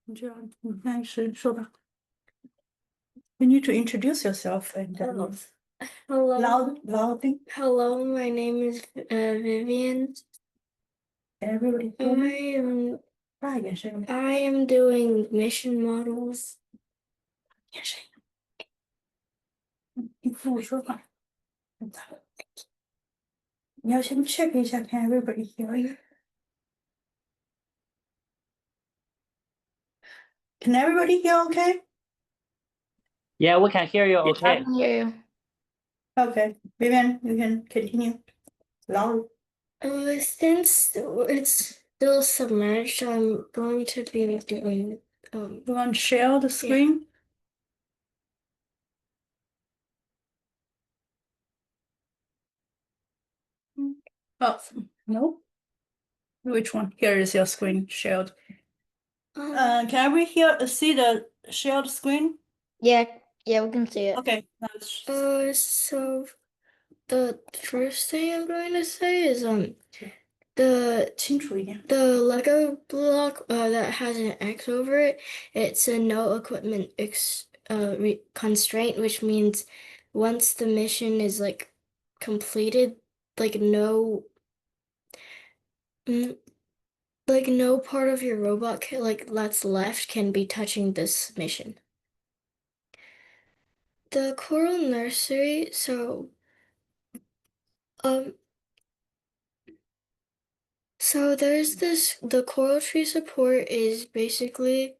你这样，你开始说吧。You need to introduce yourself and Hello. loudly. Hello, my name is Vivian. Everybody I hear me? am 大一点声音， I am doing mission models. 点声音。你跟我说话。你要先 check 一下，Can everybody hear you? Can everybody hear okay? Yeah, we can hear you I okay. can hear you. Okay. Vivian, you can continue. Loud. Since it's still submerged, I'm going to be doing You want to share the screen? Oh, no. Which one? Here is your screen shared. Can everybody see the shared screen? yeah, we can see it. Okay. So the first thing I'm going to say is the 清楚一点。 The Lego block that has an X over it, it's a no equipment constraint, which means once the mission is like completed, like no, no part of your robot that's left can be touching this mission. The coral nursery, um, so there's the coral tree support is basically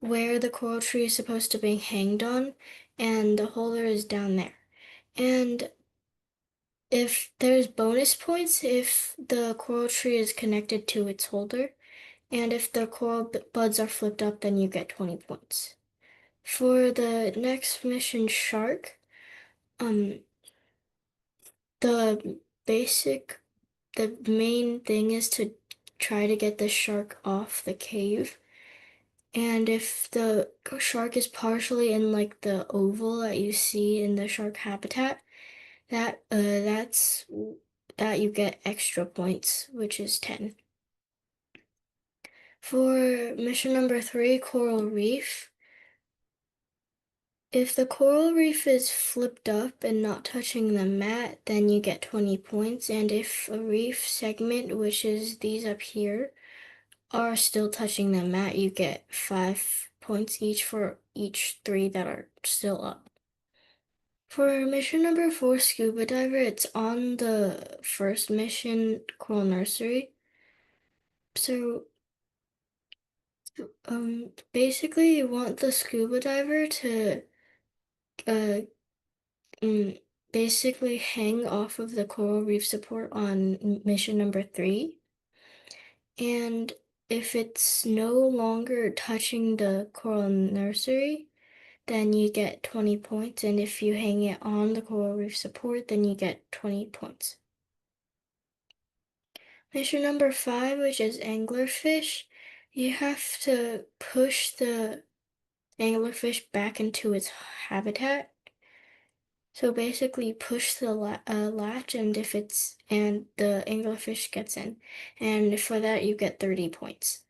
where the coral tree is supposed to be hanged on, and the holder is down there. And if there's bonus points if the coral tree is connected to its holder, and if the coral buds are flipped up, then you get 20 points. For the next mission, Shark, the basic, the main thing is to try to get the shark off the cave. And if the shark is partially in like the oval that you see in the shark habitat, that's that you get extra points, which is 10. For mission number 3, Coral Reef, if the coral reef is flipped up and not touching the mat, then you get 20 points. And if a reef segment, which is these up here, are still touching the mat, you get 5 points each for each 3 that are still up. For mission number 4, Scuba Diver, it's on the first mission, Coral Nursery. So, basically you want the scuba diver to, uh, basically hang off of the coral reef support on mission number 3. And if it's no longer touching the coral nursery, then you get 20 points. And if you hang it on the coral reef support, then you get 20 points. Mission number 5, which is anglerfish, you have to push the anglerfish back into its habitat. So basically push the latch, and the anglerfish gets in. And for that you get 30 points.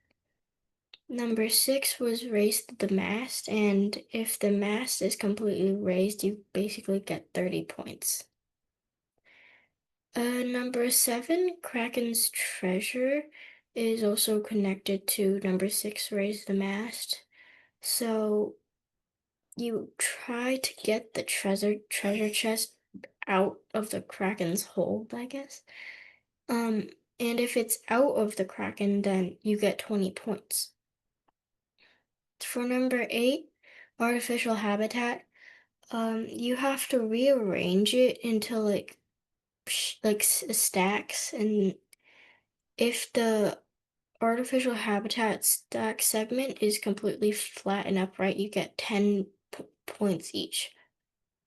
Number 6 was raise the mast, and if the mast is completely raised, you basically get 30 points. Number 7, Kraken's treasure, is also connected to number 6, raise the mast. So you try to get the treasure chest out of the Kraken's hold, I guess. And if it's out of the Kraken, then you get 20 points. For number 8, artificial habitat, you have to rearrange it into like stacks, and if the artificial habitat stack segment is completely flat and upright, you get 10 points each.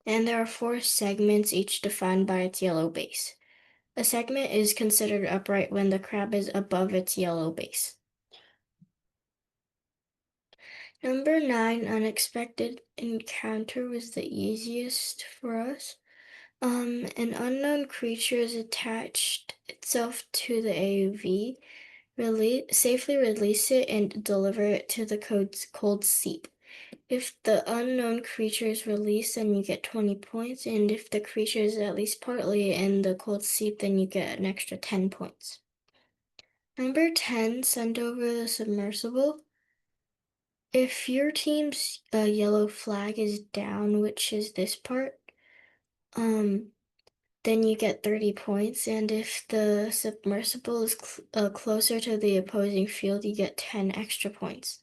And there are 4 segments, each defined by its yellow base. A segment is considered upright when the crab is above its yellow base. Number 9, unexpected encounter, was the easiest for us. An unknown creature has attached itself to the AUV. safely release it and deliver it to the cold seep. If the unknown creature is released, then you get 20 points, and if the creature is at least partly in the cold seep, then you get an extra 10 points. Number 10, send over the submersible. If your team's yellow flag is down, which is this part, then you get 30 points, and if the submersible is closer to the opposing field, you get 10 extra points.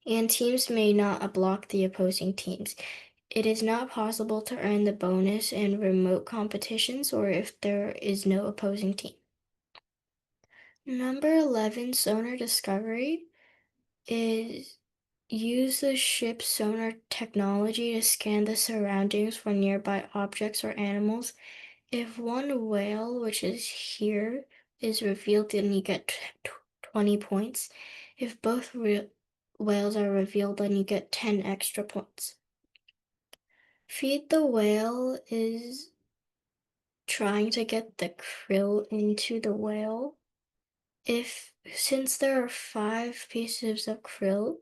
And teams may not block the opposing teams. It is not possible to earn the bonus in remote competitions or if there is no opposing team. Number 11, sonar discovery, is use the ship's sonar technology to scan the surroundings for nearby objects or animals. If one whale, which is here, is revealed, then you get 20 points. If both whales are revealed, then you get 10 extra points. Feed the whale is trying to get the krill into the whale. Since there are 5 pieces of krill,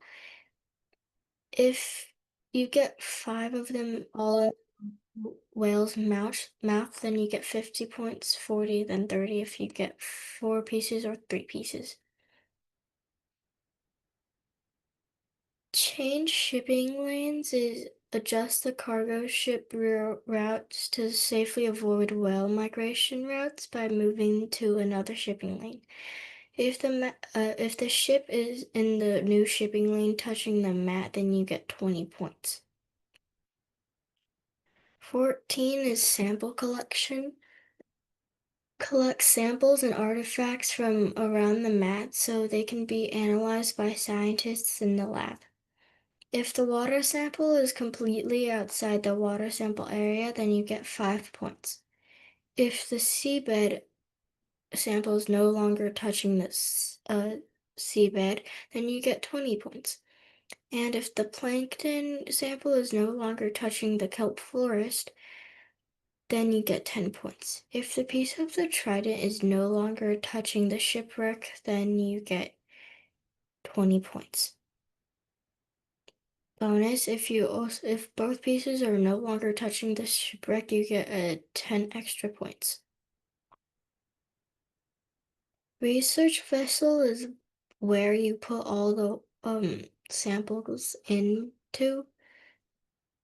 if you get 5 of them all in the whale's mouth, then you get 50 points, 40, then 30 if you get 4 pieces or 3 pieces. Change shipping lanes is adjust the cargo ship routes to safely avoid whale migration routes by moving to another shipping lane. If the ship is in the new shipping lane touching the mat, then you get 20 points. 14 is sample collection. Collect samples and artifacts from around the mat so they can be analyzed by scientists in the lab. If the water sample is completely outside the water sample area, then you get 5 points. If the seabed sample is no longer touching the seabed, then you get 20 points. And if the plankton sample is no longer touching the kelp forest, then you get 10 points. If the piece of the trident is no longer touching the shipwreck, then you get 20 points. Bonus, if both pieces are no longer touching the shipwreck, you get 10 extra points. Research vessel is where you put all the samples into.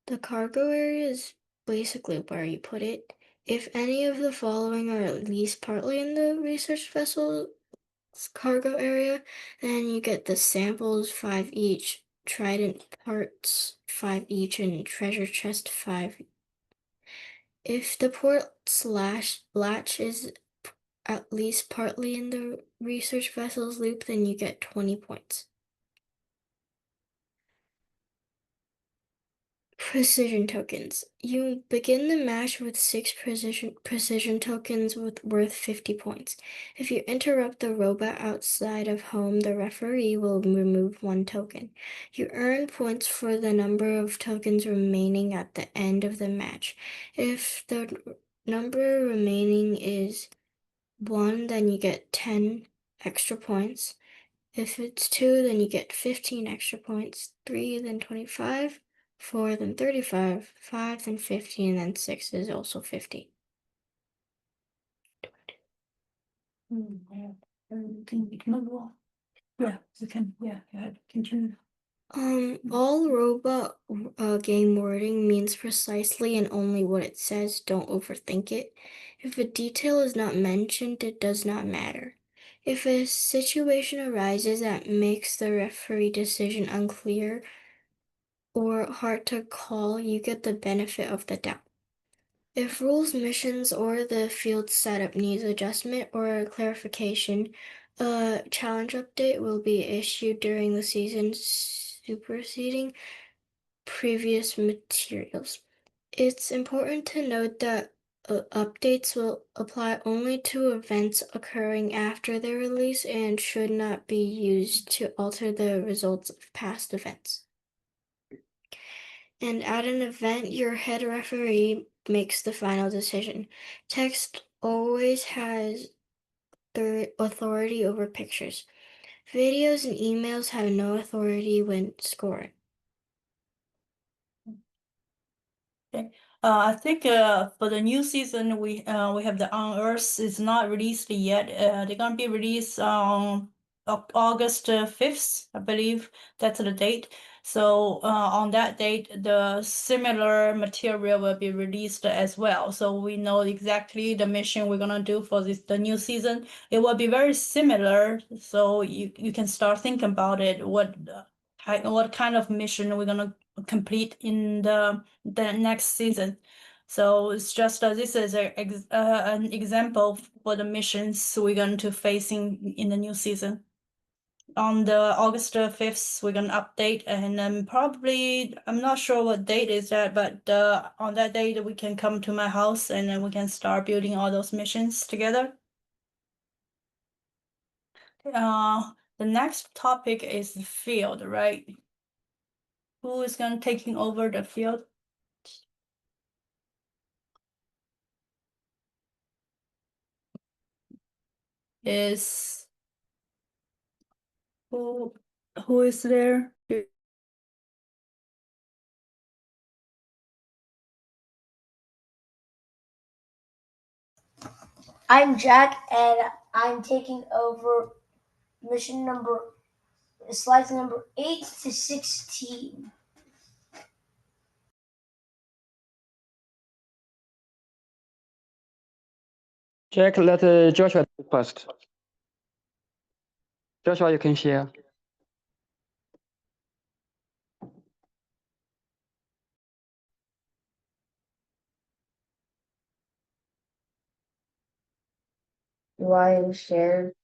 The cargo area is basically where you put it. If any of the following are at least partly in the research vessel's cargo area, then you get the samples 5 each, trident parts 5 each, and treasure chest 5. If the latch is at least partly in the research vessel's loop, then you get 20 points. Precision tokens. You begin the match with 6 precision tokens worth 50 points. If you interrupt the robot outside of home, the referee will remove 1 token. You earn points for the number of tokens remaining at the end of the match. If the number remaining is 1, then you get 10 extra points. If it's 2, then you get 15 extra points. 3, then 25. 4, then 35. 5, then 50, and then 6 is also 50. Yeah, we can. Yeah, continue. All robot game wording means precisely and only what it says. Don't overthink it. If a detail is not mentioned, it does not matter. If a situation arises that makes the referee decision unclear or hard to call, you get the benefit of the doubt. If rules, missions, or the field setup needs adjustment or clarification, a challenge update will be issued during the season, superseding previous materials. It's important to note that updates will apply only to events occurring after their release and should not be used to alter the results of past events. And at an event, your head referee makes the final decision. Text always has the authority over pictures. Videos and emails have no authority when scoring. I think for the new season we have the On Earth is not released yet. They're gonna be released on August 5th, I believe that's the date. So on that date, the similar material will be released as well. So we know exactly the mission we're gonna do for the new season. It will be very similar. So you can start thinking about it. What kind of mission we're gonna complete in the next season. So it's just this is an example for the missions we're going to face in the new season. On the August 5th, we're gonna update, and then probably I'm not sure what date is that, but on that date we can come to my house and then we can start building all those missions together. The next topic is the field, right? Who is gonna taking over the field? Is who is there? I'm Jack, and I'm taking over slides number 8 to 16. Jack, let Joshua do first. Joshua, you can share. Do I share?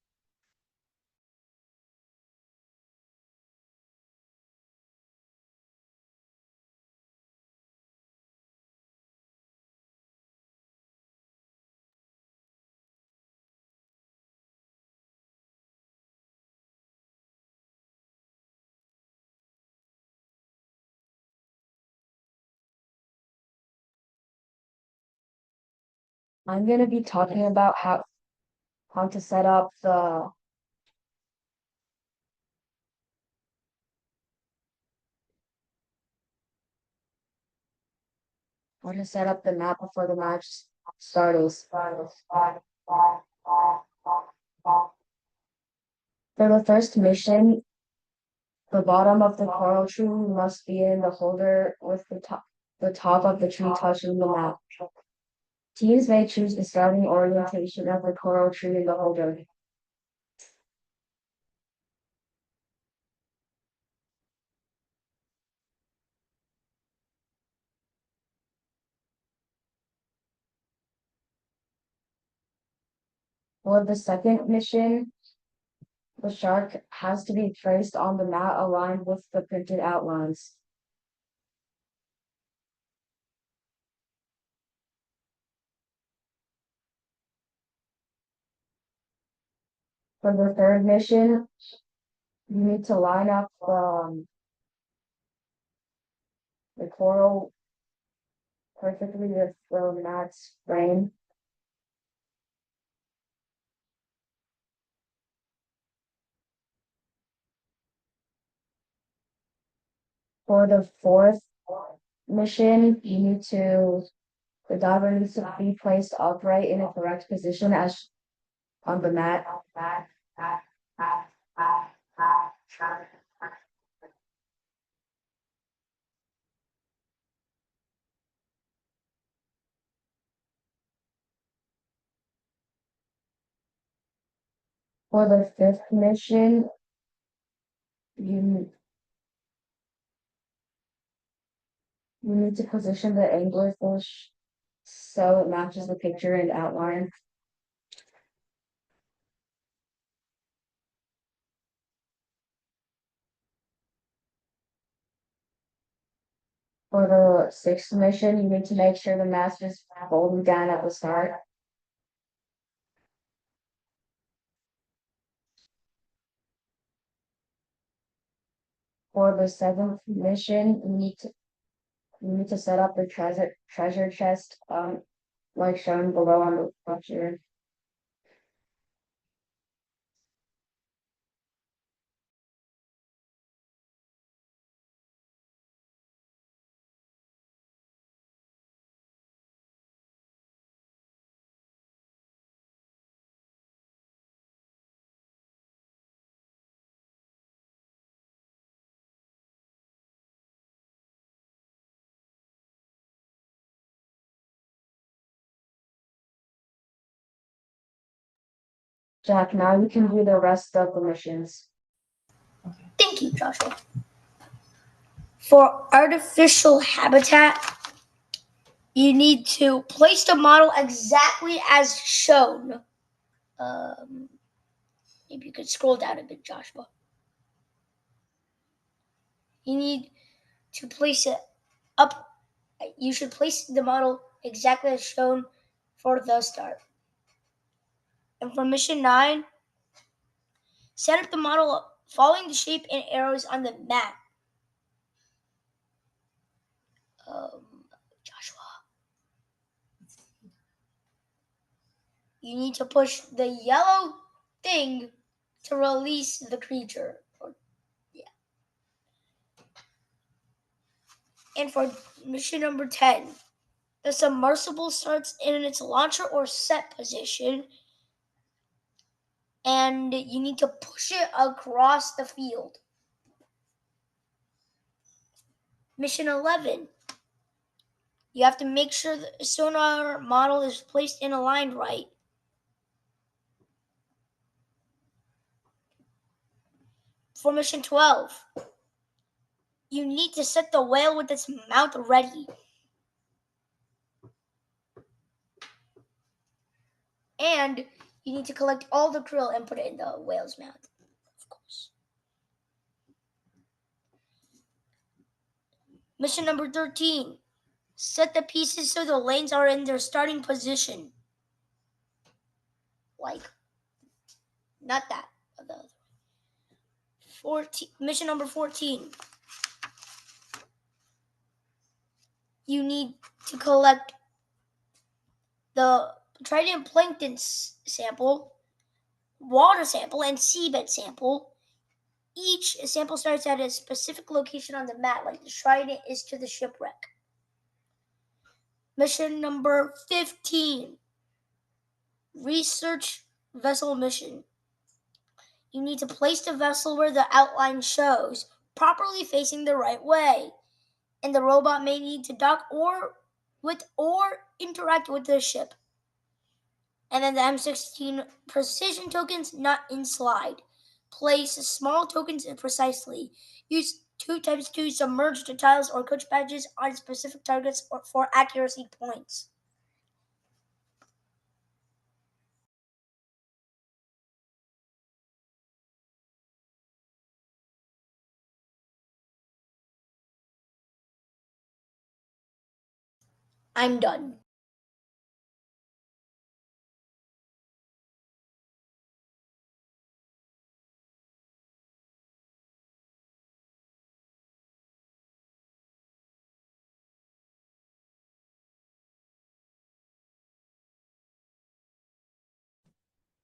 I'm going to be talking about how to set up the map before the match starts. For the first mission, the bottom of the coral tree must be in the holder with the top of the tree touching the map. Teams may choose the starting orientation of the coral tree in the holder. For the second mission, the shark has to be traced on the mat aligned with the printed outlines. For the third mission, you need to line up the coral perfectly with the mat's frame. For the fourth mission, the diver needs to be placed upright in a correct position as on the mat. For the fifth mission, you need to position the anglerfish so it matches the picture and outline. For the sixth mission, you need to make sure the mast is folded down at the start. For the seventh mission, you need to set up the treasure chest, like shown below on the picture. Jack, now you can do the rest of the missions. Thank you, Joshua. For artificial habitat, you need to place the model exactly as shown. Maybe you could scroll down a bit, Joshua. You need to place it up. You should place the model exactly as shown for the start. And for mission 9, set up the model following the shape and arrows on the map. Joshua. You need to push the yellow thing to release the creature. And for mission number 10, the submersible starts in its launcher or set position, and you need to push it across the field. Mission 11, you have to make sure the sonar model is placed and aligned right. For mission 12, you need to set the whale with its mouth ready. And you need to collect all the krill and put it in the whale's mouth, of course. Mission number 13, set the pieces so the lanes are in their starting position. Like, not that, but the other. 14, mission number 14, you need to collect the trident plankton sample, water sample, and seabed sample. Each sample starts at a specific location on the map, like the trident is to the shipwreck. Mission number 15, research vessel mission. You need to place the vessel where the outline shows, properly facing the right way. And the robot may need to dock or interact with the ship. And then the M16 precision tokens not in slide. Place small tokens precisely. Use 2x2 submerged tiles or coach badges on specific targets or for accuracy points. I'm done.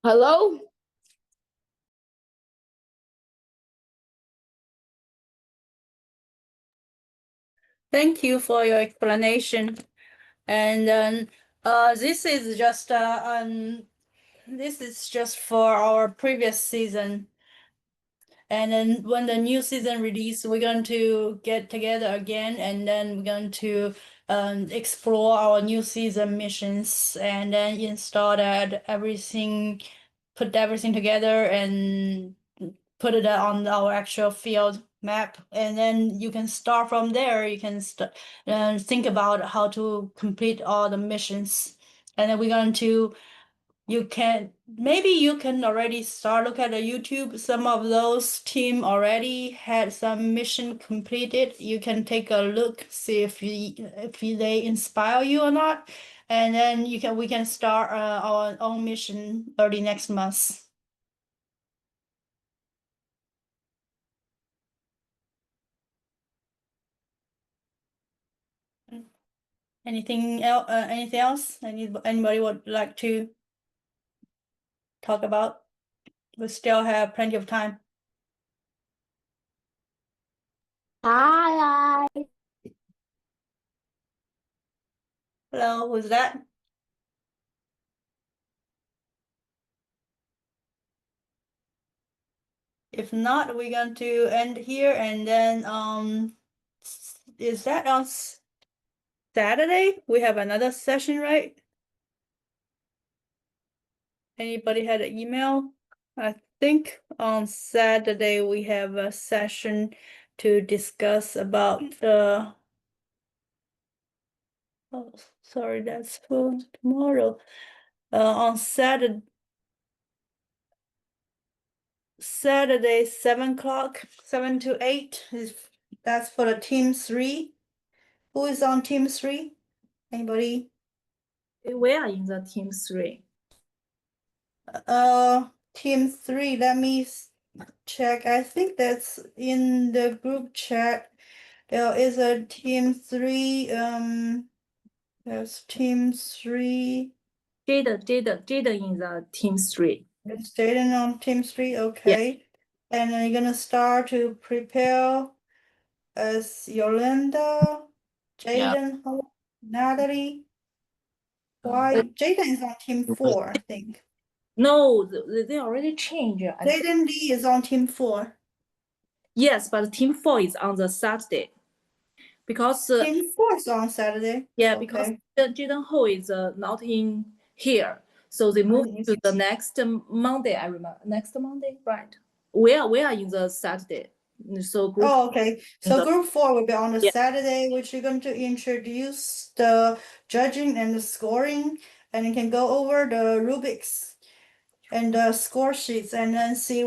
Hello? Thank you for your explanation. And then this is just for our previous season. And then when the new season release, we're going to get together again, and then we're going to explore our new season missions, and then install put everything together and put it on our actual field map. And then you can start from there. You can think about how to complete all the missions. And then you can already start look at the YouTube. Some of those team already had some mission completed. You can take a look, see if they inspire you or not. And then we can start our own mission early next month. Anything else? Anybody would like to talk about? We still have plenty of time. Hi. Hello, who's that? If not, we're going to end here, and then is that on Saturday? We have another session, right? Anybody had an email? I think on Saturday we have a session to discuss about the. Oh, sorry, that's for tomorrow. On Saturday, 7 o'clock, 7 to 8 that's for the team 3. Who is on team 3? Anybody? We are in the team 3. Team 3, let me check. I think that's in the group chat. There is a team 3, there's team 3. Jaden in the team 3. It's Jaden on team 3, okay. And then you're gonna start to prepare as Yolanda, Yeah. Jaden, Natalie. Why? Jaden is on team 4, I think. No, they already changed. Jaden Lee is on team 4. Yes, but team 4 is on the Saturday. Because Team 4 is on Saturday. yeah, because Okay. Jaden Ho is not in here. So they moved Nice. to the next Monday, I remember. Next Monday, right? We are in the Saturday. So group Oh, okay. So the- group 4 will be on the Yeah. Saturday, which you're going to introduce the judging and the scoring, and you can go over the rubrics and the score sheets, and then see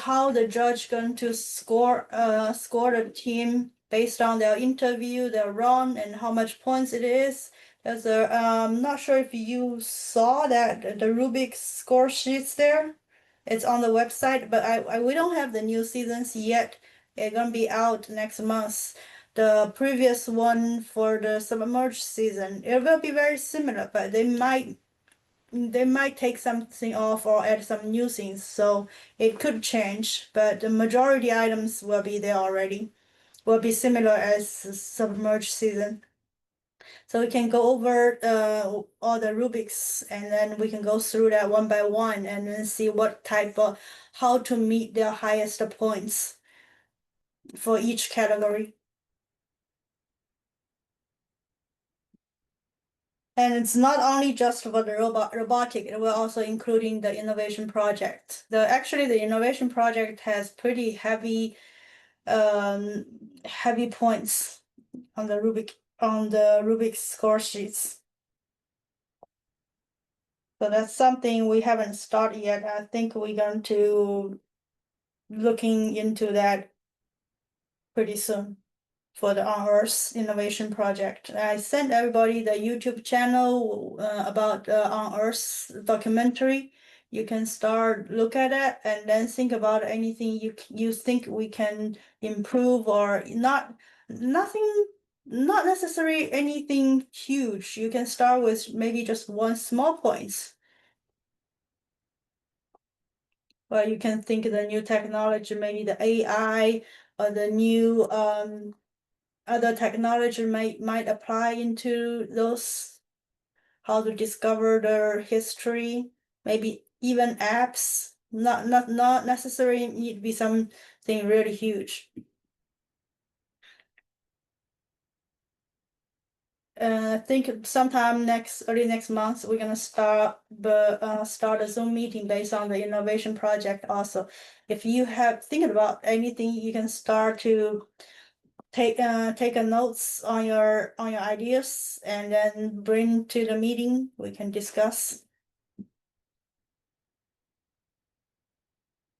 how the judge going to score the team based on their interview, their run, and how much points it is. There's not sure if you saw that the Rubik's score sheets there. It's on the website, but we don't have the new seasons yet. It's gonna be out next month. The previous one for the submerged season, it will be very similar, but they might take something off or add some new things, so it could change, but the majority items will be there already, will be similar as submerged season. So we can go over all the rubrics, and then we can go through that one by one and then see what type of how to meet their highest points for each category. And it's not only just for the robotic, it will also including the innovation project. Actually the innovation project has pretty heavy points on the Rubik's score sheets. So that's something we haven't started yet. I think we're going to looking into that pretty soon for the On Earth Innovation Project. I sent everybody the YouTube channel about On Earth documentary. You can start look at it and then think about anything you think we can improve, or not necessarily anything huge. You can start with maybe just one small points. Or you can think of the new technology, maybe the AI or the new other technology might apply into those, how to discover their history, maybe even apps, not necessarily need to be something really huge. I think sometime early next month, we're gonna start a Zoom meeting based on the innovation project also. If you have thinking about anything, you can start to take a notes on your ideas and then bring to the meeting. We can discuss.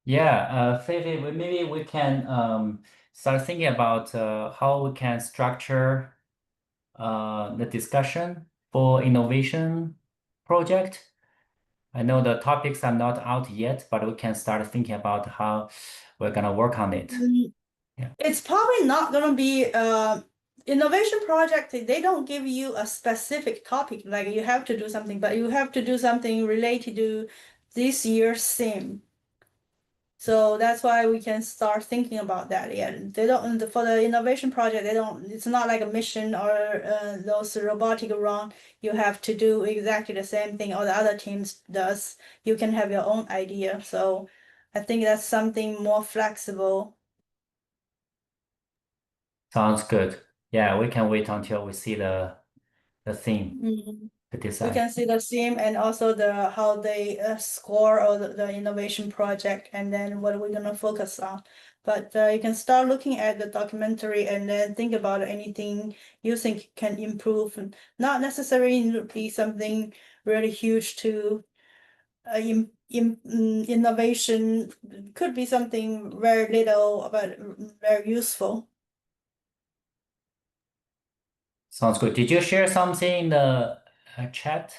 Yeah, Feifei, maybe we can start thinking about how we can structure the discussion for innovation project. I know the topics are not out yet, but we can start thinking about how we're gonna work on it. Yeah. It's probably not gonna be innovation project. They don't give you a specific topic, like you have to do something, but you have to do something related to this year's theme. So that's why we can start thinking about that. Yeah, they don't for the innovation project. They don't. It's not like a mission or those robotic run. You have to do exactly the same thing all the other teams does. You can have your own idea. So I think that's something more flexible. Sounds good. Yeah, we can wait until we see the theme. to We decide. can see the theme and also how they score or the innovation project, and then what we're gonna focus on. But you can start looking at the documentary and then think about anything you think can improve, and not necessarily be something really huge to innovation. Could be something very little but very useful. Sounds good. Did you share something in the chat?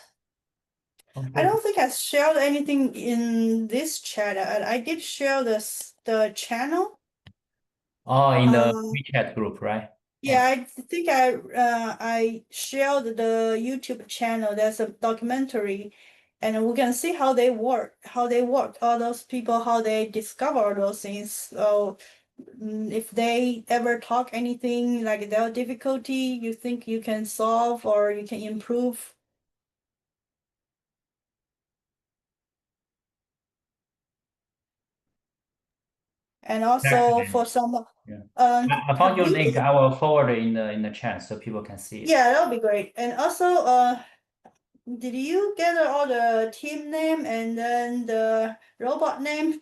I don't think I shared anything in this chat. I did share the channel. Oh, in the Um, WeChat group, right? Yeah, I think I shared the YouTube channel. There's a documentary, and we can see how they work, all those people, how they discover those things. So if they ever talk anything like their difficulty, you think you can solve or you can improve. And also for some, Yeah. I found your link. I will forward it in the chat so people can see it. Yeah, that'll be great. And also, did you gather all the team name and then the robot name?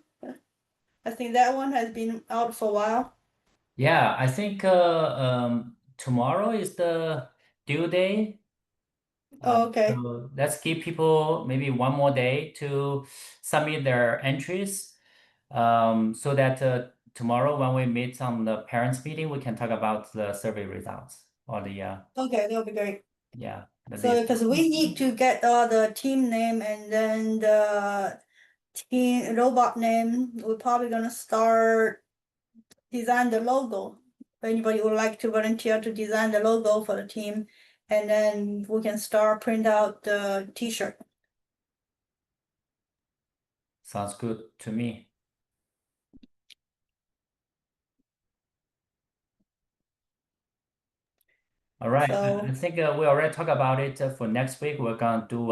I think that one has been out for a while. Yeah, I think tomorrow is the due day. Oh, okay. So let's give people maybe one more day to submit their entries, so that tomorrow when we meet on the parents meeting, we can talk about the survey results or the Okay, that'll be great. yeah. So because we need to get all the team name and then the team robot name, we're probably gonna start design the logo. If anybody would like to volunteer to design the logo for the team, and then we can start print out the t-shirt. Sounds good to me. All right, So I think we already talked about it. For next week, we're gonna do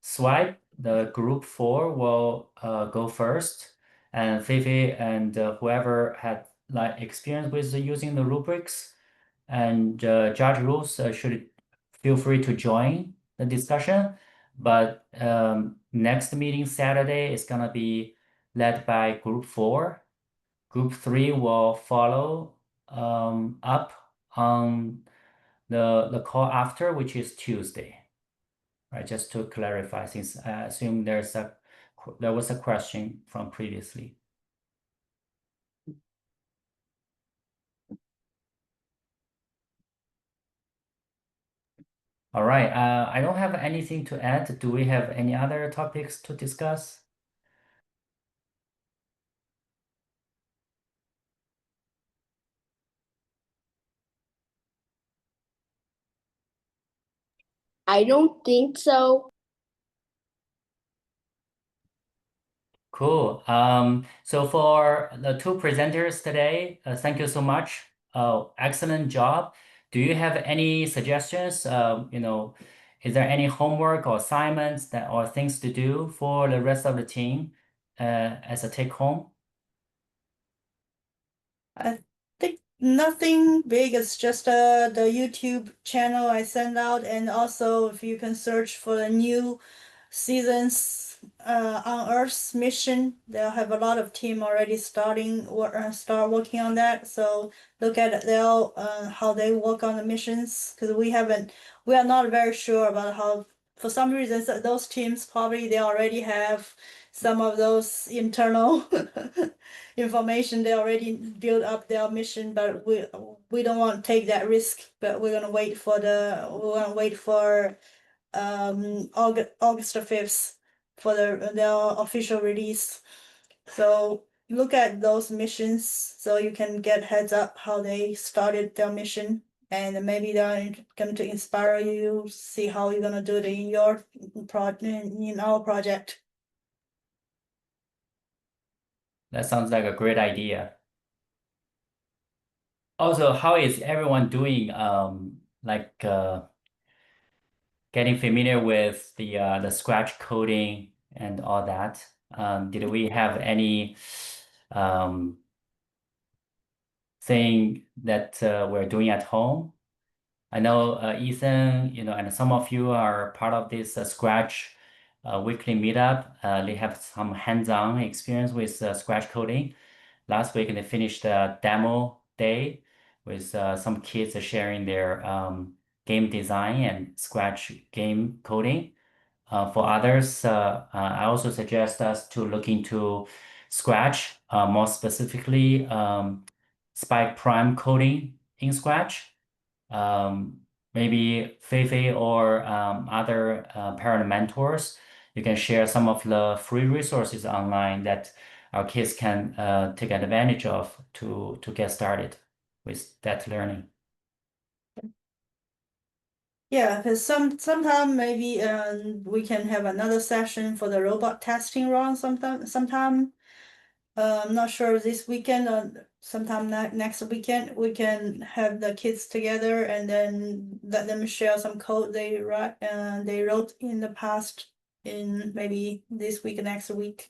swipe. The group 4 will go first, and Feifei and whoever had like experience with using the rubrics and Judge Rules should feel free to join the discussion. But next meeting Saturday is gonna be led by group 4. Group 3 will follow up on the call after, which is Tuesday. Right, just to clarify, since I assume there was a question from previously. All right, I don't have anything to add. Do we have any other topics to discuss? I don't think so. Cool. So for the 2 presenters today, thank you so much. Excellent job. Do you have any suggestions? Is there any homework or assignments or things to do for the rest of the team as a take home? I think nothing big. It's just the YouTube channel I send out, and also if you can search for the new seasons on Earth's mission, they'll have a lot of team already start working on that. So look at they'll how they work on the missions, because we are not very sure about how. For some reason, those teams probably they already have some of those internal information. They already built up their mission, but we don't want to take that risk. But we're gonna wait for August the 5th for their official release. So look at those missions so you can get heads up how they started their mission, and maybe they're going to inspire you, see how you're gonna do it in your in our project. That sounds like a great idea. Also, how is everyone doing? Like getting familiar with the Scratch coding and all that. Did we have any thing that we're doing at home? I know Ethan, and some of you are part of this Scratch weekly meetup. They have some hands-on experience with Scratch coding. Last week, they finished a demo day with some kids sharing their game design and Scratch game coding. For others, I also suggest us to look into Scratch, more specifically Spike Prime coding in Scratch. Maybe Feifei or other parent mentors, you can share some of the free resources online that our kids can take advantage of to get started with that learning. Yeah, because sometime maybe we can have another session for the robot testing run sometime. I'm not sure this weekend or sometime next weekend we can have the kids together and then let them share some code they wrote in the past in maybe this week, next week.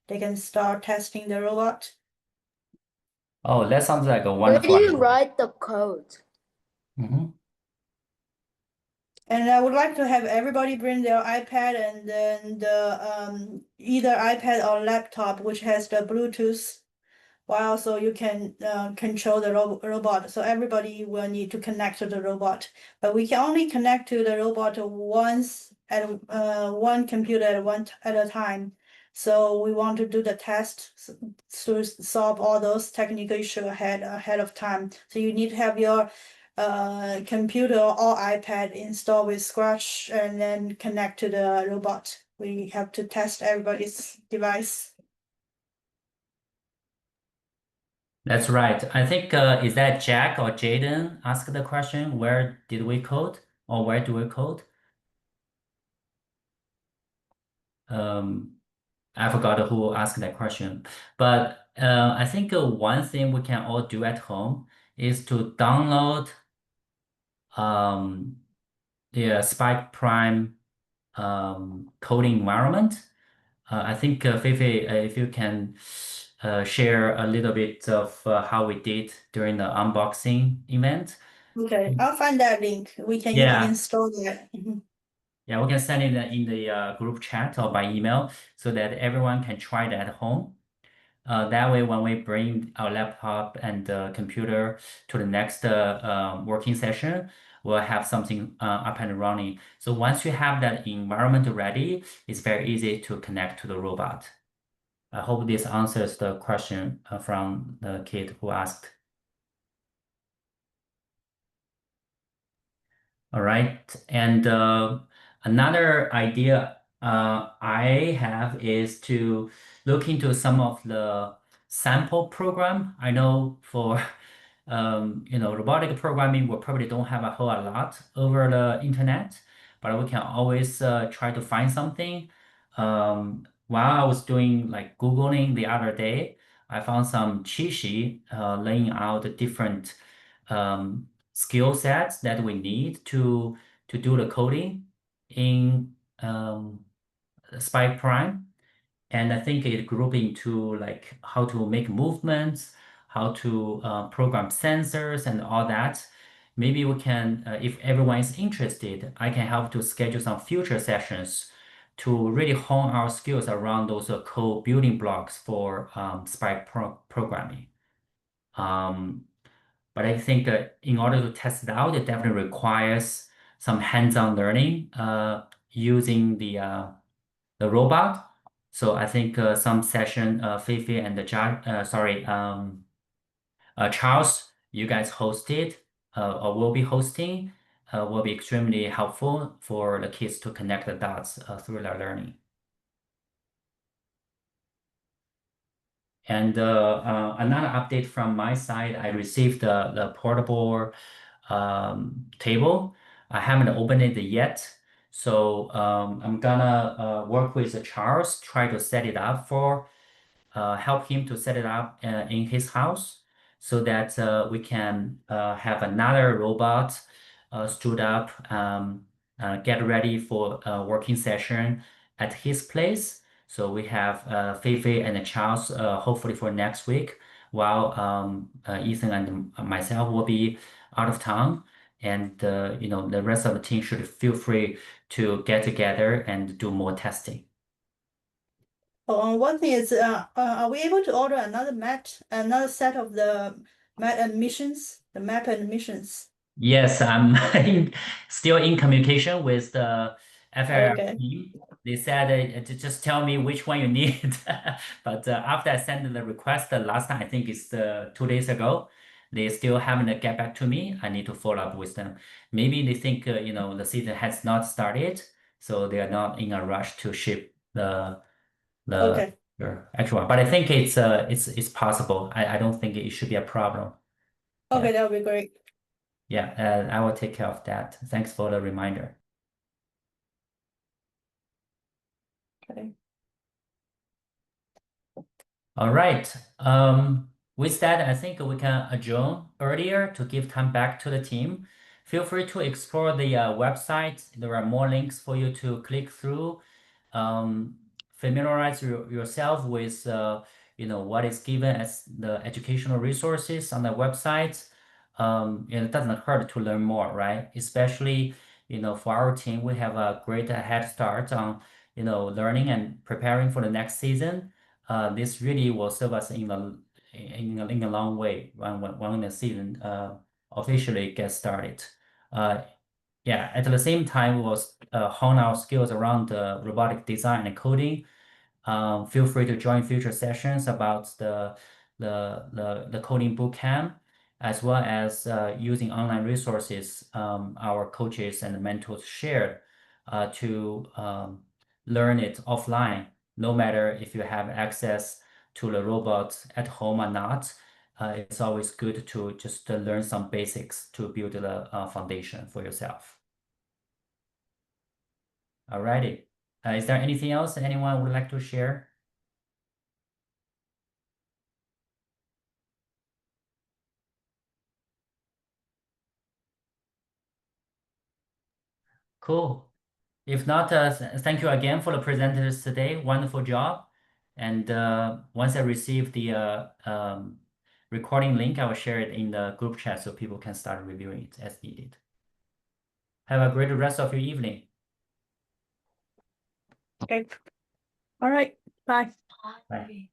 They can start testing the robot. Oh, that sounds like a Where wonderful do you idea. write the code? Mhm. And I would like to have everybody bring their iPad and then the either iPad or laptop which has the Bluetooth. While so you can control the robot. So everybody will need to connect to the robot, but we can only connect to the robot once at one computer at a time. So we want to do the test to solve all those technical issues ahead of time. So you need to have your computer or iPad installed with Scratch and then connect to the robot. We have to test everybody's device. That's right. I think is that Jack or Jaden asked the question, where did we code or where do we code? I forgot who asked that question, but I think one thing we can all do at home is to download the Spike Prime coding environment. I think Feifei, if you can share a little bit of how we did during the unboxing event. Okay, I'll find that link. We can Yeah. install that. Mhm. Yeah, we can send it in the group chat or by email so that everyone can try it at home. That way, when we bring our laptop and computer to the next working session, we'll have something up and running. So once you have that environment ready, it's very easy to connect to the robot. I hope this answers the question from the kid who asked. All right. And another idea I have is to look into some of the sample program. I know for robotic programming, we probably don't have a whole lot over the internet, but we can always try to find something. While I was doing like Googling the other day, I found some cheat sheet laying out the different skill sets that we need to do the coding in Spike Prime. And I think it group into like how to make movements, how to program sensors and all that. Maybe we can, if everyone is interested, I can help to schedule some future sessions to really hone our skills around those code building blocks for Spike programming. But I think in order to test it out, it definitely requires some hands-on learning using the robot. So I think some session, Feifei and Charles, you guys hosted or will be hosting, will be extremely helpful for the kids to connect the dots through their learning. And another update from my side, I received the portable table. I haven't opened it yet. So I'm gonna work with Charles, try to set it up help him to set it up in his house so that we can have another robot stood up, get ready for a working session at his place. So we have Feifei and Charles hopefully for next week, while Ethan and myself will be out of town. and the rest of the team should feel free to get together and do more testing. Oh, one thing is, are we able to order another set of the map and missions? The map and missions. Yes, I'm still in communication with the FRF Okay. team. They said to just tell me which one you need. But after I sent the request the last time, I think it's 2 days ago, they still haven't get back to me. I need to follow up with them. Maybe they think the season has not started, so they are not in a rush to ship the Okay. actual one. But I think it's possible. I don't think it should be a problem. Okay, that would be great. Yeah, I will take care of that. Thanks for the reminder. Okay. All right. With that, I think we can adjourn earlier to give time back to the team. Feel free to explore the website. There are more links for you to click through. Familiarize yourself with what is given as the educational resources on the website. It doesn't hurt to learn more, right? Especially for our team, we have a great head start on learning and preparing for the next season. This really will serve us in a long way when the season officially gets started. Yeah, at the same time, we will hone our skills around robotic design and coding. Feel free to join future sessions about the coding bootcamp, as well as using online resources our coaches and mentors shared to learn it offline, no matter if you have access to the robots at home or not. It's always good to just learn some basics to build the foundation for yourself. Alrighty. Is there anything else anyone would like to share? Cool. If not, thank you again for the presenters today. Wonderful job. And once I receive the recording link, I will share it in the group chat so people can start reviewing it as needed. Have a great rest of your evening. Okay. All right. Bye. Bye.